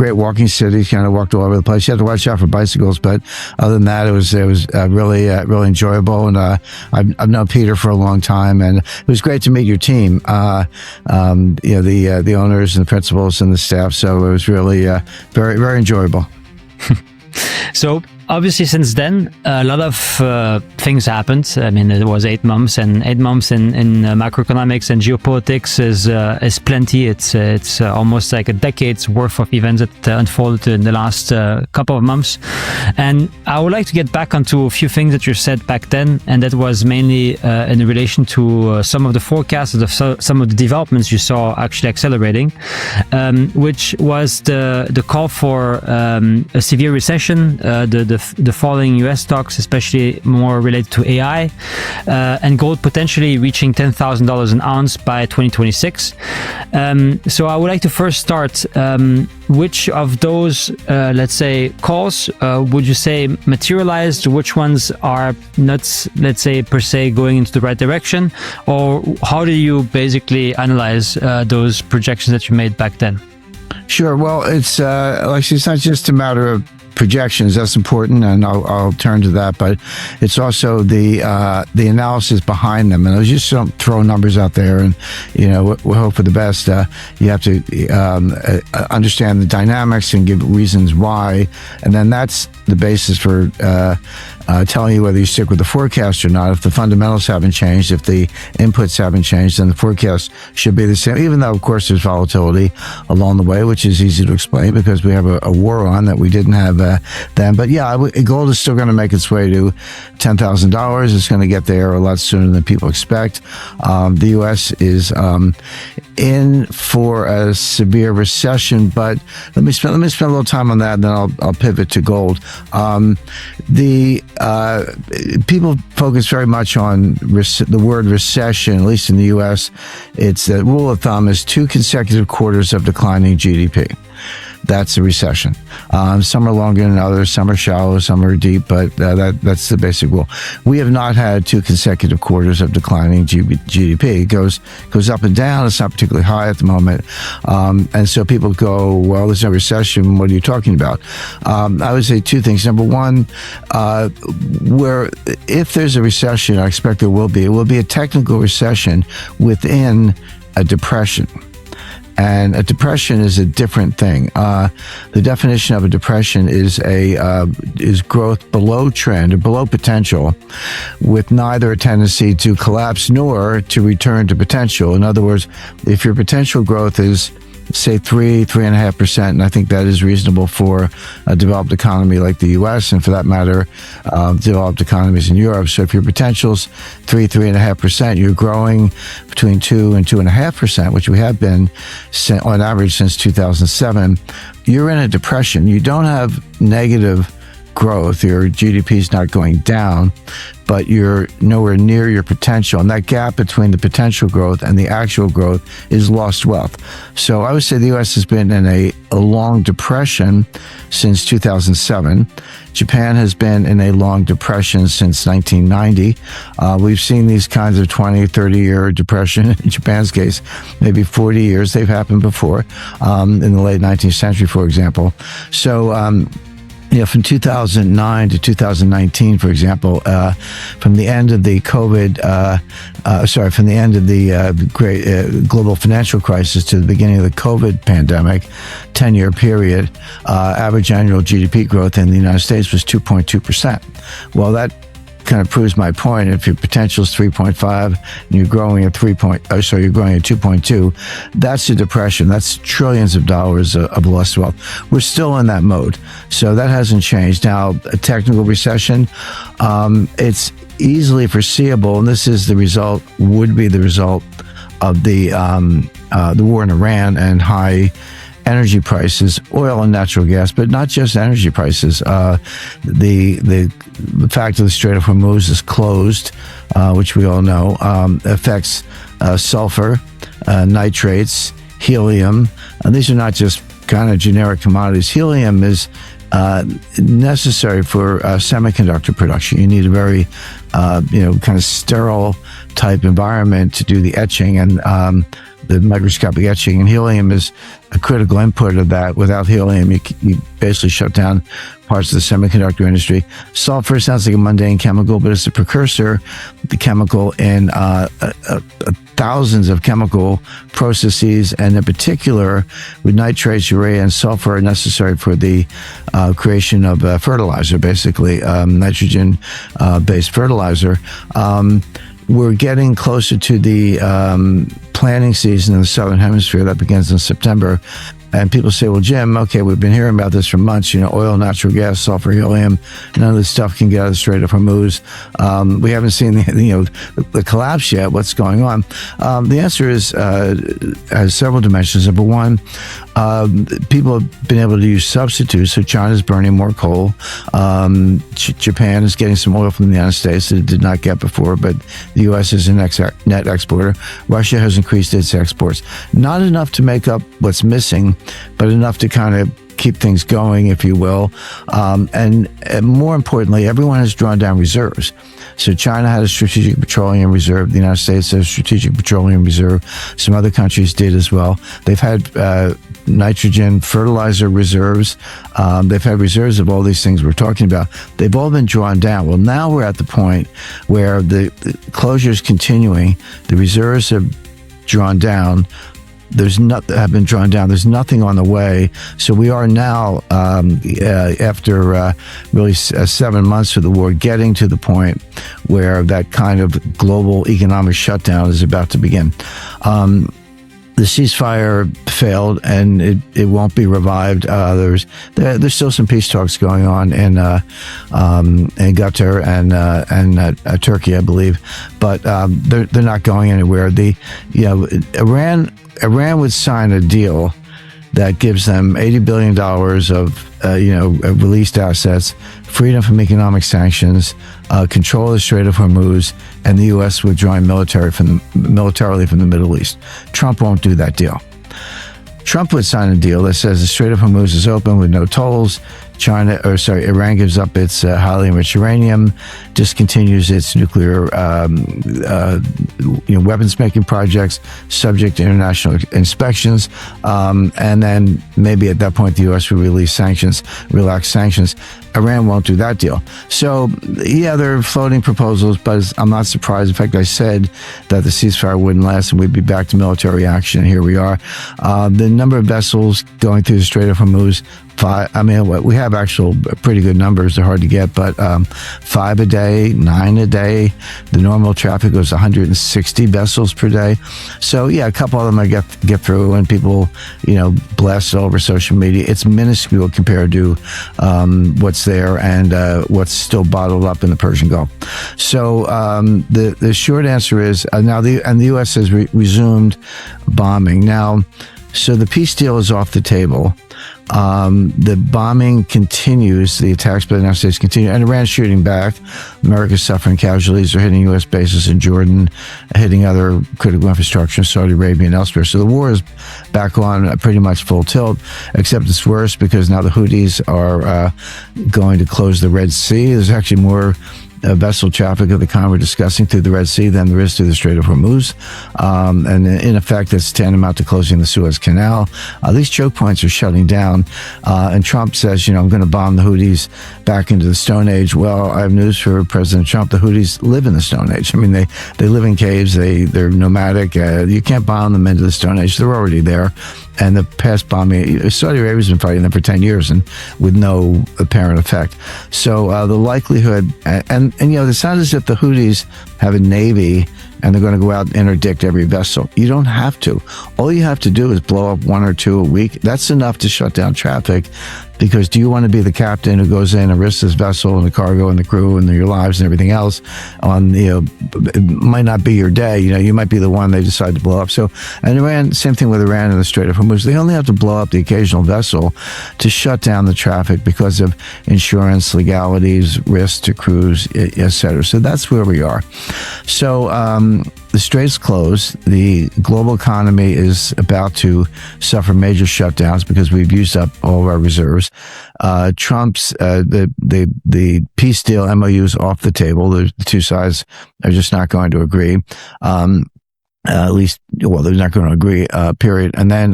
great walking city. Kind of walked all over the place. You had to watch out for bicycles, but other than that, it was really enjoyable. And I've known Peter for a long time, and it was great to meet your team. The owners and the principals and the staff. So it was really very, very enjoyable. So obviously, since then, a lot of things happened. I mean, it was 8 months, and 8 months in macroeconomics and geopolitics is plenty. It's almost like a decade's worth of events that unfolded in the last couple of months. And I would like to get back onto a few things that you said back then, and that was mainly in relation to some of the forecasts of some of the developments you saw actually accelerating, which was the call for a severe recession, the falling US stocks, especially more related to AI, and gold potentially reaching $10,000 an ounce by 2026. So I would like to first start, which of those, let's say, calls would you say materialized? Which ones are not, let's say, per se going into the right direction? Or how do you basically analyze those projections that you made back then? Sure. Well, it's not just a matter of projections. That's important, and I'll turn to that. But it's also the analysis behind them. And I just don't throw numbers out there and we hope for the best. You have to understand the dynamics and give reasons why, and then that's the basis for telling you whether you stick with the forecast or not. If the fundamentals haven't changed, if the inputs haven't changed, then the forecast should be the same, even though, of course, there's volatility along the way, which is easy to explain because we have a war on that we didn't have then. But yeah, gold is still going to make its way to $10,000. It's going to get there a lot sooner than people expect. The U.S. is in for a severe recession, but let me spend a little time on that, and then I'll pivot to gold. People focus very much on the word recession, at least in the U.S. It's the rule of thumb is 2 consecutive quarters of declining GDP. That's a recession. Some are longer than others, some are shallow, some are deep, but that's the basic rule. We have not had 2 consecutive quarters of declining GDP. It goes up and down. It's not particularly high at the moment. And so people go, well, there's no recession. What are you talking about? I would say 2 things. Number one, if there's a recession, I expect there will be, it will be a technical recession within a depression. And a depression is a different thing. The definition of a depression is growth below trend or below potential, with neither a tendency to collapse nor to return to potential. In other words, if your potential growth is, say, 3.5%, and I think that is reasonable for a developed economy like the U.S. and, for that matter, developed economies in Europe. So if your potential's 3.5%, you're growing between 2 and 2.5%, which we have been on average since 2007. You're in a depression. You don't have negative growth. Your GDP is not going down, but you're nowhere near your potential. And that gap between the potential growth and the actual growth is lost wealth. So I would say the U.S. has been in a long depression since 2007. Japan has been in a long depression since 1990. We've seen these kinds of 20, 30-year depression, in Japan's case, maybe 40 years. They've happened before, in the late 19th century, for example. So, from 2009 to 2019, for example, from the end of the from the end of the great global financial crisis to the beginning of the COVID pandemic, 10-year period, average annual GDP growth in the United States was 2.2%. Well, that kind of proves my point. If your potential is 3.5 and you're growing at you're growing at 2.2, that's a depression. That's trillions of dollars of lost wealth. We're still in that mode. So that hasn't changed. Now, a technical recession, it's easily foreseeable, and this is would be the result of the war in Iran and high energy prices, oil and natural gas, but not just energy prices. The fact that the Strait of Hormuz is closed, which we all know, affects sulfur, nitrates, helium. And these are not just kind of generic commodities. Helium is necessary for semiconductor production. You need a very, kind of sterile type environment to do the etching, and the microscopic etching, and helium is a critical input of that. Without helium, you basically shut down parts of the semiconductor industry. Sulfur sounds like a mundane chemical, but it's a precursor, the chemical in thousands of chemical processes, and in particular, with nitrates, urea, and sulfur are necessary for the creation of fertilizer, basically nitrogen-based fertilizer. We're getting closer to the planting season in the Southern Hemisphere that begins in September. And people say, well, Jim, okay, we've been hearing about this for months, oil, natural gas, sulfur, helium, none of this stuff can get out of the Strait of Hormuz. We haven't seen the collapse yet. What's going on? The answer is has several dimensions. Number one, people have been able to use substitutes. So China's burning more coal. Japan is getting some oil from the United States that it did not get before, but the U.S. is a net exporter. Russia has increased its exports. Not enough to make up what's missing, but enough to kind of keep things going, if you will. And more importantly, everyone has drawn down reserves. So China had a strategic petroleum reserve. The United States has a strategic petroleum reserve. Some other countries did as well. They've had nitrogen fertilizer reserves. They've had reserves of all these things we're talking about. They've all been drawn down. Well, now we're at the point where the closure is continuing. The reserves have drawn down. Have been drawn down. There's nothing on the way. So we are now, after really 7 months of the war, getting to the point where that kind of global economic shutdown is about to begin. The ceasefire failed, and it won't be revived. There's still some peace talks going on in Qatar and Turkey, I believe, but they're not going anywhere. Iran would sign a deal that gives them $80 billion of released assets, freedom from economic sanctions, control of the Strait of Hormuz, and the U.S. withdrawing militarily from the Middle East. Trump won't do that deal. Trump would sign a deal that says the Strait of Hormuz is open with no tolls. Iran gives up its highly enriched uranium, discontinues its nuclear weapons making projects, subject to international inspections, and then maybe at that point the U.S. will relax sanctions. Iran won't do that deal. So, yeah, they're floating proposals, but I'm not surprised. In fact, I said that the ceasefire wouldn't last and we'd be back to military action. Here we are. The number of vessels going through the Strait of Hormuz, we have actual pretty good numbers. They're hard to get, but 5 a day, 9 a day. The normal traffic goes 160 vessels per day. So, yeah, a couple of them I get through, and people, blast all over social media. It's minuscule compared to what's there and what's still bottled up in the Persian Gulf. So the short answer is now the U.S. has resumed bombing. Now, so the peace deal is off the table. The bombing continues. The attacks by the United States continue, and Iran's shooting back. America's suffering casualties. They're hitting U.S. bases in Jordan, hitting other critical infrastructure in Saudi Arabia and elsewhere. So the war is back on pretty much full tilt, except it's worse because now the Houthis are going to close the Red Sea. There's actually more vessel traffic of the kind we're discussing through the Red Sea than there is through the Strait of Hormuz. And in effect, it's tantamount to closing the Suez Canal. These choke points are shutting down. And Trump says, I'm going to bomb the Houthis back into the Stone Age. Well, I have news for President Trump. The Houthis live in the Stone Age. I mean, they live in caves. They're nomadic. You can't bomb them into the Stone Age. They're already there. And the past bombing, Saudi Arabia's been fighting them for 10 years and with no apparent effect. So the likelihood, and it sounds as if the Houthis have a navy and they're going to go out and interdict every vessel. You don't have to. All you have to do is blow up 1 or 2 a week. That's enough to shut down traffic. Because do you want to be the captain who goes in and risks his vessel and the cargo and the crew and your lives and everything else on, it might not be your day. You might be the one they decide to blow up. So, and Iran, same thing with Iran and the Strait of Hormuz. They only have to blow up the occasional vessel to shut down the traffic because of insurance, legalities, risks to crews, etc. So that's where we are. So, the strait's closed. The global economy is about to suffer major shutdowns because we've used up all of our reserves. Trump's the peace deal MOU is off the table. The two sides are just not going to agree. at least, well, they're not going to agree, period. And then